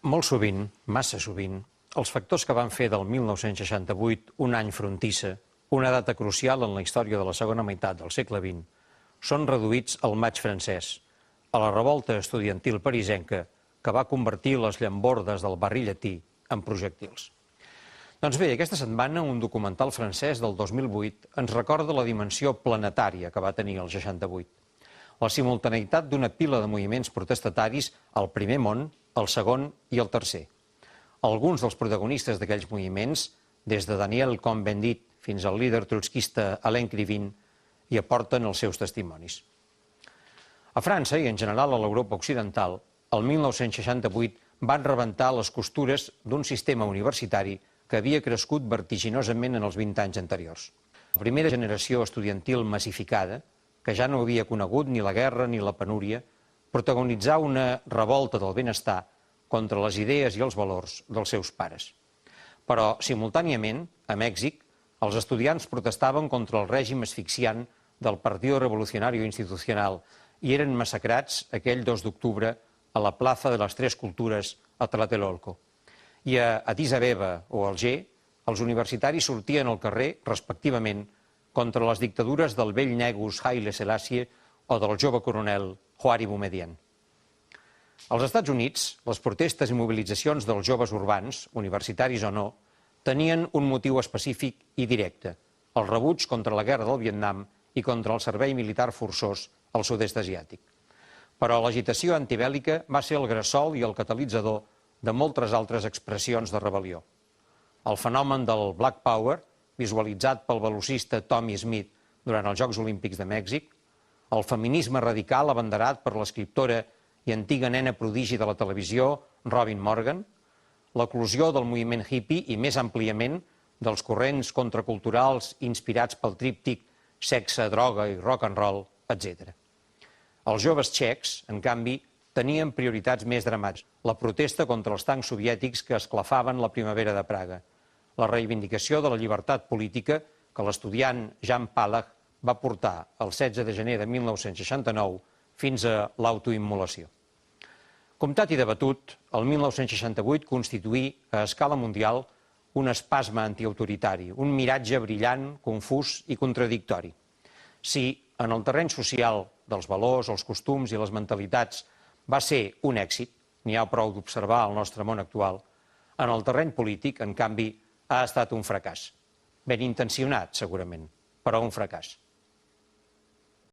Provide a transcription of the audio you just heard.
Molt sovint, massa sovint, els factors que van fer del 1968 un any frontissa, una data crucial en la història de la segona meitat del segle XX, són reduïts al maig francès, a la revolta estudiantil parisenca que va convertir les llambordes del barri llatí en projectils. Doncs bé, aquesta setmana un documental francès del 2008 ens recorda la dimensió planetària que va tenir el 68. La simultaneïtat d'una pila de moviments protestataris al primer món, el segon i el tercer. Alguns dels protagonistes d'aquells moviments, des de Daniel Cohn-Bendit fins al líder trotskista Alain Krivine, hi aporten els seus testimonis. A França i en general a l'Europa occidental, el 1968 van rebentar les costures d'un sistema universitari que havia crescut vertiginosament en els 20 anys anteriors. La primera generació estudiantil massificada, que ja no havia conegut ni la guerra ni la penúria, protagonitzà una revolta del benestar contra les idees i els valors dels seus pares. Però, simultàniament, a Mèxic, els estudiants protestaven contra el règim asfixiant del Partido Revolucionario Institucional i eren massacrats aquell 2 d'octubre a la plaça de les Tres Cultures a Tlatelolco. I a Addis Abeba o Alger, els universitaris sortien al carrer, respectivament, contra les dictadures del vell negus Haile Selassie o del jove coronel Houari Boumediene. Als Estats Units, les protestes i mobilitzacions dels joves urbans, universitaris o no, tenien un motiu específic i directe, el rebuig contra la guerra del Vietnam i contra el servei militar forçós al sud-est asiàtic. Però l'agitació antibèl·lica va ser el gresol i el catalitzador de moltes altres expressions de rebel·lió. El fenomen del Black Power, visualitzat pel velocista Tommy Smith durant els Jocs Olímpics de Mèxic, el feminisme radical abanderat per l'escriptora i antiga nena prodigi de la televisió Robin Morgan, l'eclosió del moviment hippie i, més àmpliament, dels corrents contraculturals inspirats pel tríptic sexe, droga i rock and roll, etc. Els joves txecs, en canvi, tenien prioritats més dramàtiques. La protesta contra els tancs soviètics que esclafaven la primavera de Praga, la reivindicació de la llibertat política que l'estudiant Jean Palach va portar el 16 de gener de 1969 fins a l'autoimmolació. Comptat i debatut, el 1968 constituí a escala mundial un espasme antiautoritari, un miratge brillant, confús i contradictori. Si en el terreny social dels valors, els costums i les mentalitats va ser un èxit, n'hi ha prou d'observar al nostre món actual, en el terreny polític, en canvi, ha estat un fracàs. Ben intencionat, segurament, però un fracàs.